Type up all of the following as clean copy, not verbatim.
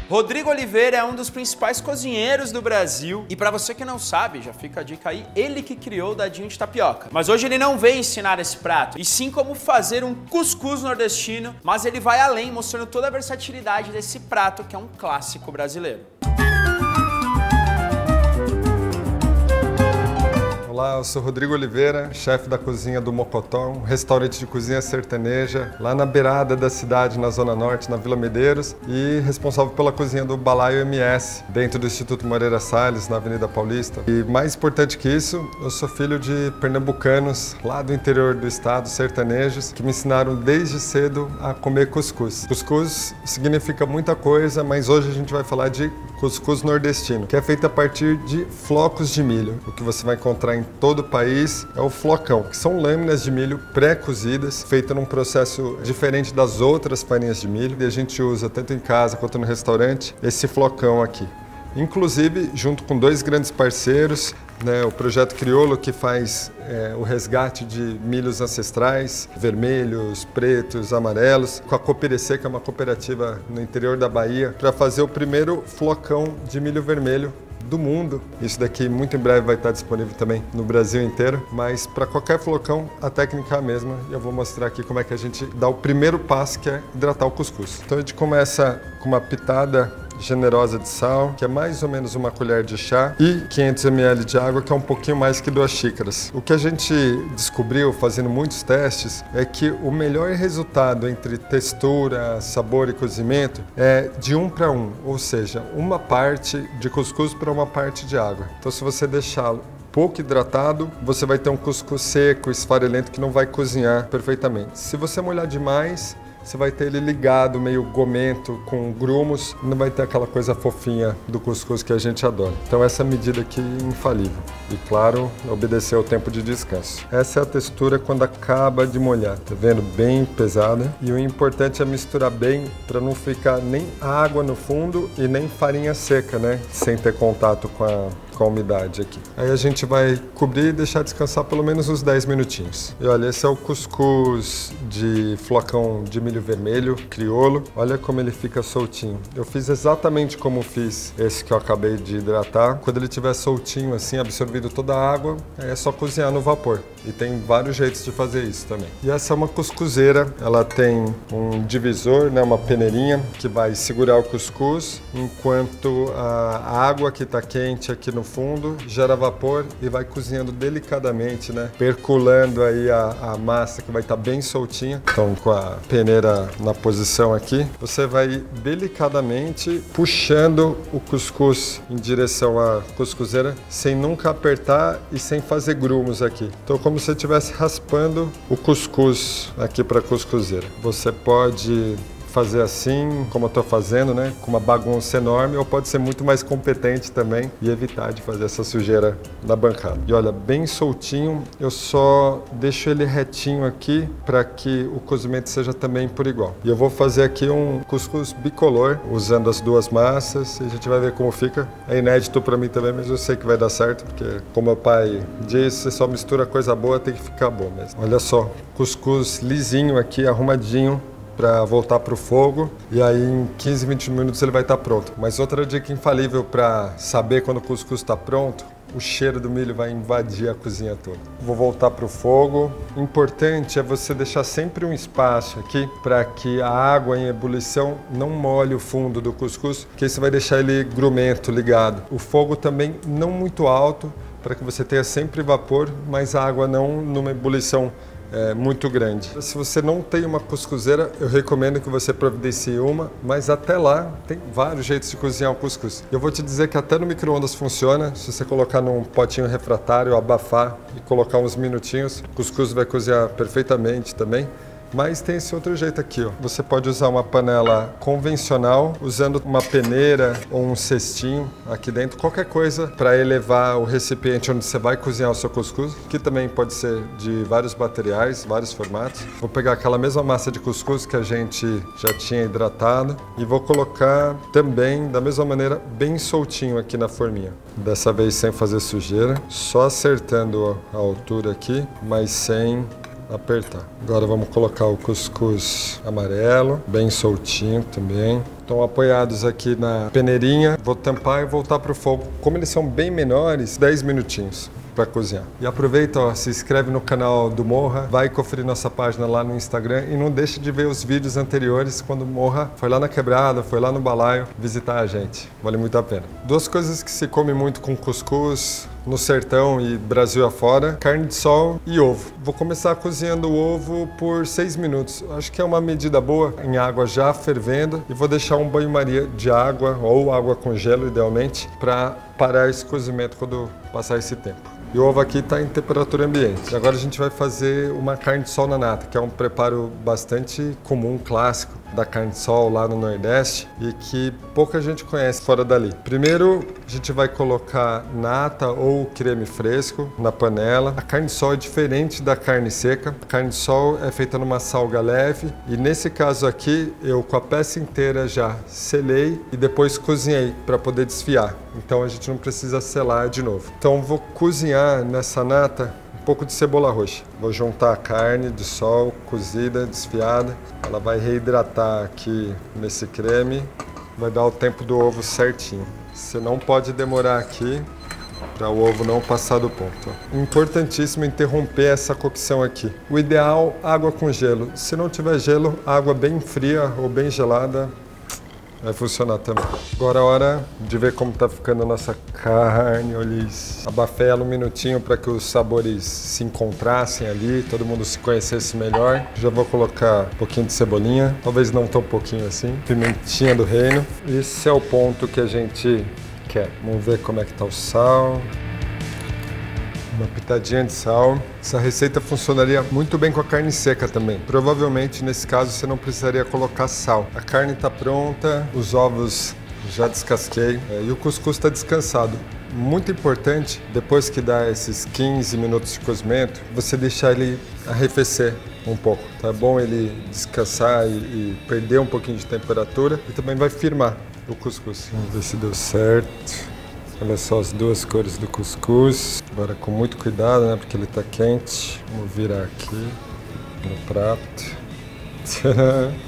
Rodrigo Oliveira é um dos principais cozinheiros do Brasil e para você que não sabe, já fica a dica aí, ele que criou o dadinho de tapioca. Mas hoje ele não vem ensinar esse prato, e sim como fazer um cuscuz nordestino, mas ele vai além, mostrando toda a versatilidade desse prato que é um clássico brasileiro. Olá, eu sou Rodrigo Oliveira, chefe da cozinha do Mocotó, um restaurante de cozinha sertaneja, lá na beirada da cidade, na Zona Norte, na Vila Medeiros, e responsável pela cozinha do Balaio MS, dentro do Instituto Moreira Salles, na Avenida Paulista. E mais importante que isso, eu sou filho de pernambucanos, lá do interior do estado, sertanejos, que me ensinaram desde cedo a comer cuscuz. Cuscuz significa muita coisa, mas hoje a gente vai falar de cuscuz nordestino, que é feito a partir de flocos de milho. O que você vai encontrar em todo o país é o flocão, que são lâminas de milho pré-cozidas, feitas num processo diferente das outras farinhas de milho, e a gente usa tanto em casa quanto no restaurante esse flocão aqui. Inclusive, junto com dois grandes parceiros, o Projeto Criolo, que faz o resgate de milhos ancestrais, vermelhos, pretos, amarelos, com a Cooperecê, que é uma cooperativa no interior da Bahia, para fazer o primeiro flocão de milho vermelho do mundo. Isso daqui muito em breve vai estar disponível também no Brasil inteiro, mas para qualquer flocão a técnica é a mesma, e eu vou mostrar aqui como é que a gente dá o primeiro passo, que é hidratar o cuscuz. Então a gente começa com uma pitada generosa de sal, que é mais ou menos uma colher de chá, e 500 ml de água, que é um pouquinho mais que 2 xícaras. O que a gente descobriu fazendo muitos testes é que o melhor resultado entre textura, sabor e cozimento é de 1 para 1, ou seja, uma parte de cuscuz para uma parte de água. Então se você deixá-lo pouco hidratado, você vai ter um cuscuz seco, esfarelento, que não vai cozinhar perfeitamente. Se você molhar demais, você vai ter ele ligado, meio gomento, com grumos, não vai ter aquela coisa fofinha do cuscuz que a gente adora. Então essa medida aqui é infalível. E claro, obedecer ao tempo de descanso. Essa é a textura quando acaba de molhar, tá vendo? Bem pesada. E o importante é misturar bem para não ficar nem água no fundo e nem farinha seca, né? Sem ter contato com a umidade aqui. Aí a gente vai cobrir e deixar descansar pelo menos uns 10 minutinhos. E olha, esse é o cuscuz de flocão de milho vermelho, criolo. Olha como ele fica soltinho. Eu fiz exatamente como fiz esse que eu acabei de hidratar. Quando ele estiver soltinho assim, absorvido toda a água, aí é só cozinhar no vapor. E tem vários jeitos de fazer isso também. E essa é uma cuscuzeira. Ela tem um divisor, uma peneirinha, que vai segurar o cuscuz, enquanto a água que está quente aqui no fundo gera vapor e vai cozinhando delicadamente, percolando aí a massa, que vai estar bem soltinha. Então, com a peneira na posição aqui, você vai delicadamente puxando o cuscuz em direção à cuscuzeira, sem nunca apertar e sem fazer grumos aqui. Então, como se você estivesse raspando o cuscuz aqui para a cuscuzeira. Você pode fazer assim, como eu estou fazendo, com uma bagunça enorme, ou pode ser muito mais competente também e evitar de fazer essa sujeira na bancada. E olha, bem soltinho, eu só deixo ele retinho aqui para que o cozimento seja também por igual. E eu vou fazer aqui um cuscuz bicolor, usando as duas massas, e a gente vai ver como fica. É inédito para mim também, mas eu sei que vai dar certo, porque como meu pai disse, você só mistura coisa boa, tem que ficar bom mesmo. Olha só, cuscuz lisinho aqui, arrumadinho, para voltar para o fogo, e aí em 15, 20 minutos ele vai estar pronto. Mas outra dica infalível para saber quando o cuscuz está pronto, o cheiro do milho vai invadir a cozinha toda. Vou voltar para o fogo. Importante é você deixar sempre um espaço aqui para que a água em ebulição não molhe o fundo do cuscuz, porque isso vai deixar ele grumento, ligado. O fogo também não muito alto, para que você tenha sempre vapor, mas a água não numa ebulição muito grande. Se você não tem uma cuscuzeira, eu recomendo que você providencie uma, mas até lá tem vários jeitos de cozinhar o cuscuz. Eu vou te dizer que até no micro-ondas funciona. Se você colocar num potinho refratário, abafar e colocar uns minutinhos, o cuscuz vai cozinhar perfeitamente também. Mas tem esse outro jeito aqui, ó. Você pode usar uma panela convencional, usando uma peneira ou um cestinho aqui dentro, qualquer coisa para elevar o recipiente onde você vai cozinhar o seu cuscuz, que também pode ser de vários materiais, vários formatos. Vou pegar aquela mesma massa de cuscuz que a gente já tinha hidratado e vou colocar também, da mesma maneira, bem soltinho aqui na forminha. Dessa vez sem fazer sujeira, só acertando a altura aqui, mas sem apertar. Agora vamos colocar o cuscuz amarelo, bem soltinho também. Estão apoiados aqui na peneirinha. Vou tampar e voltar para o fogo. Como eles são bem menores, 10 minutinhos para cozinhar. E aproveita, ó, se inscreve no canal do Morra, vai conferir nossa página lá no Instagram e não deixe de ver os vídeos anteriores quando o Morra foi lá na Quebrada, foi lá no Balaio visitar a gente. Vale muito a pena. Duas coisas que se come muito com cuscuz no sertão e Brasil afora: carne de sol e ovo. Vou começar cozinhando o ovo por 6 minutos. Acho que é uma medida boa, em água já fervendo, e vou deixar um banho-maria de água ou água com gelo, idealmente, para parar esse cozimento quando passar esse tempo. E o ovo aqui está em temperatura ambiente. Agora a gente vai fazer uma carne de sol na nata, que é um preparo bastante comum, clássico da carne de sol lá no Nordeste e que pouca gente conhece fora dali. Primeiro a gente vai colocar nata ou creme fresco na panela. A carne de sol é diferente da carne seca. A carne de sol é feita numa salga leve e nesse caso aqui eu com a peça inteira já selei e depois cozinhei para poder desfiar. Então a gente não precisa selar de novo. Então vou cozinhar nessa nata um pouco de cebola roxa. Vou juntar a carne de sol cozida, desfiada. Ela vai reidratar aqui nesse creme. Vai dar o tempo do ovo certinho. Você não pode demorar aqui para o ovo não passar do ponto. Importantíssimo interromper essa cocção aqui. O ideal, água com gelo. Se não tiver gelo, água bem fria ou bem gelada vai funcionar também. Agora é hora de ver como tá ficando a nossa carne, olha isso. Abafei ela um minutinho para que os sabores se encontrassem ali, todo mundo se conhecesse melhor. Já vou colocar um pouquinho de cebolinha, talvez não tão pouquinho assim. Pimentinha do reino. Esse é o ponto que a gente quer. Vamos ver como é que tá o sal. Uma pitadinha de sal. Essa receita funcionaria muito bem com a carne seca também. Provavelmente, nesse caso, você não precisaria colocar sal. A carne está pronta, os ovos já descasquei e o cuscuz está descansado. Muito importante, depois que dá esses 15 minutos de cozimento, você deixar ele arrefecer um pouco. Tá bom ele descansar e perder um pouquinho de temperatura e também vai firmar o cuscuz. Vamos ver se deu certo. Olha só as duas cores do cuscuz. Agora com muito cuidado, né? Porque ele tá quente. Vamos virar aqui no prato.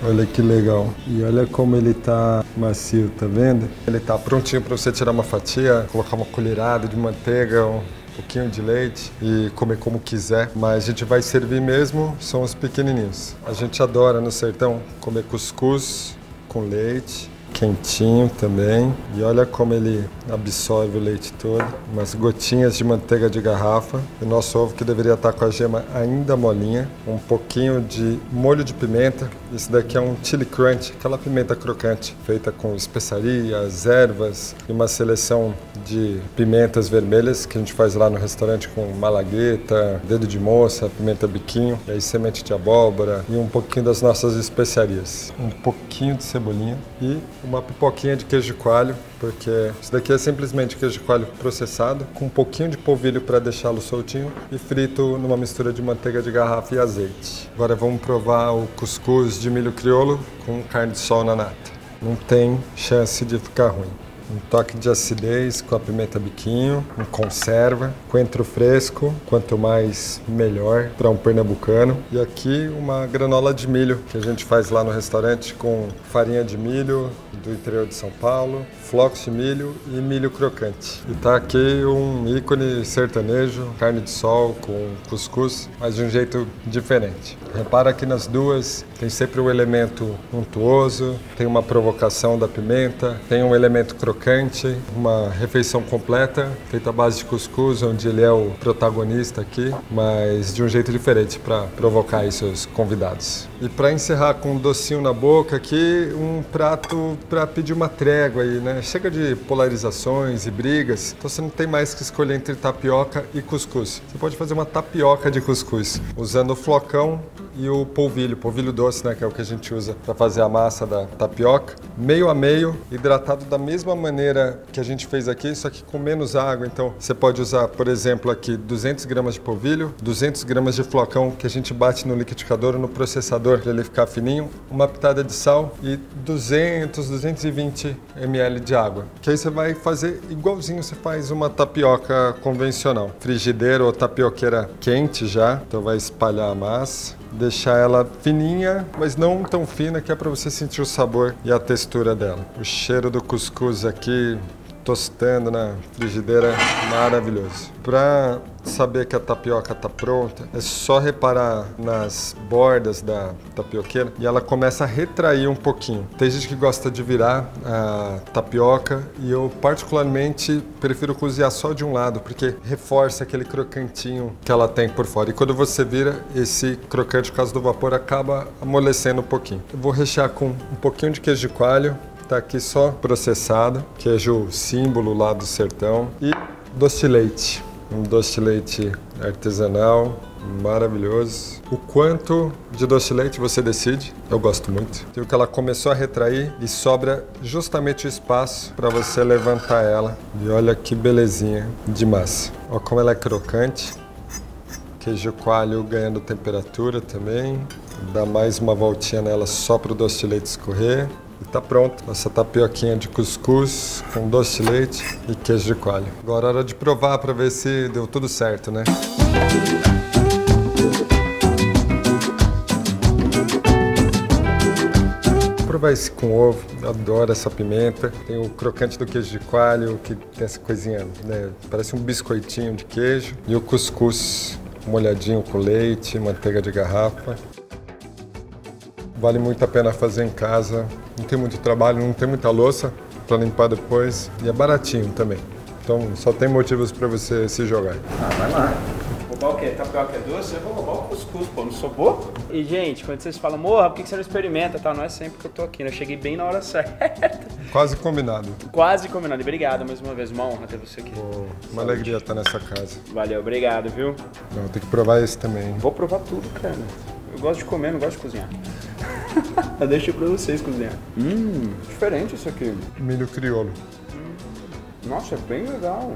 Olha que legal. E olha como ele tá macio, tá vendo? Ele tá prontinho para você tirar uma fatia, colocar uma colherada de manteiga, um pouquinho de leite e comer como quiser. Mas a gente vai servir mesmo, são os pequenininhos. A gente adora no sertão comer cuscuz com leite. Quentinho também. E olha como ele absorve o leite todo. Umas gotinhas de manteiga de garrafa. O nosso ovo que deveria estar com a gema ainda molinha. Um pouquinho de molho de pimenta. Esse daqui é um chili crunch, aquela pimenta crocante, feita com especiarias, ervas e uma seleção de pimentas vermelhas que a gente faz lá no restaurante com malagueta, dedo de moça, pimenta biquinho, e aí semente de abóbora e um pouquinho das nossas especiarias. Um pouquinho de cebolinha e uma pipoquinha de queijo coalho, porque isso daqui é simplesmente queijo coalho processado, com um pouquinho de polvilho para deixá-lo soltinho e frito numa mistura de manteiga de garrafa e azeite. Agora vamos provar o cuscuz de milho crioulo com carne de sol na nata. Não tem chance de ficar ruim. Um toque de acidez com a pimenta biquinho, um conserva, coentro fresco, quanto mais melhor para um pernambucano. E aqui uma granola de milho que a gente faz lá no restaurante com farinha de milho do interior de São Paulo, flocos de milho e milho crocante. E tá aqui um ícone sertanejo, carne de sol com cuscuz, mas de um jeito diferente. Repara que nas duas tem sempre um elemento untuoso, tem uma provocação da pimenta, tem um elemento crocante, uma refeição completa, feita à base de cuscuz, onde ele é o protagonista aqui, mas de um jeito diferente para provocar aí seus convidados. E para encerrar com um docinho na boca aqui, um prato para pedir uma trégua aí, né? Chega de polarizações e brigas, então você não tem mais que escolher entre tapioca e cuscuz. Você pode fazer uma tapioca de cuscuz, usando o flocão e o polvilho doce, né, que é o que a gente usa para fazer a massa da tapioca. Meio a meio, hidratado da mesma maneira que a gente fez aqui, só que com menos água. Então você pode usar, por exemplo, aqui 200 gramas de polvilho, 200 gramas de flocão que a gente bate no liquidificador ou no processador para ele ficar fininho, uma pitada de sal e 220 ml de água. Que aí você vai fazer igualzinho você faz uma tapioca convencional. Frigideira ou tapioqueira quente já, então vai espalhar a massa. Deixar ela fininha, mas não tão fina, que é para você sentir o sabor e a textura dela. O cheiro do cuscuz aqui tostando na frigideira, maravilhoso. Para saber que a tapioca está pronta, é só reparar nas bordas da tapioqueira e ela começa a retrair um pouquinho. Tem gente que gosta de virar a tapioca e eu particularmente prefiro cozinhar só de um lado, porque reforça aquele crocantinho que ela tem por fora. E quando você vira, esse crocante, por causa do vapor, acaba amolecendo um pouquinho. Eu vou rechear com um pouquinho de queijo de coalho, tá aqui só processado, queijo símbolo lá do sertão, e doce de leite. Um doce de leite artesanal, maravilhoso. O quanto de doce de leite você decide, eu gosto muito. Viu que ela começou a retrair e sobra justamente o espaço para você levantar ela. E olha que belezinha de massa. Olha como ela é crocante. Queijo coalho ganhando temperatura também. Dá mais uma voltinha nela só para o doce de leite escorrer. E tá pronto, essa tapioquinha de cuscuz com doce de leite e queijo de coalho. Agora é hora de provar para ver se deu tudo certo, né? Vou provar esse com ovo, eu adoro essa pimenta. Tem o crocante do queijo de coalho, que tem essa coisinha, né? Parece um biscoitinho de queijo. E o cuscuz molhadinho com leite, manteiga de garrafa. Vale muito a pena fazer em casa, não tem muito trabalho, não tem muita louça para limpar depois e é baratinho também. Então só tem motivos para você se jogar. Ah, vai lá. Roubar o quê? Tapioca é doce? Eu vou roubar o cuscuz, pô, não sou bobo? E gente, quando vocês falam, morra, por que você não experimenta? Tal, não é sempre que eu tô aqui, né? Eu cheguei bem na hora certa. Quase combinado. Quase combinado. Obrigado mais uma vez, uma honra ter você aqui. Pô, uma alegria estar nessa casa. Valeu, obrigado, viu? Não, tem que provar esse também. Vou provar tudo, cara. Eu gosto de comer, não gosto de cozinhar. Eu deixo pra vocês cozinhar. Diferente isso aqui. Milho crioulo. Nossa, é bem legal.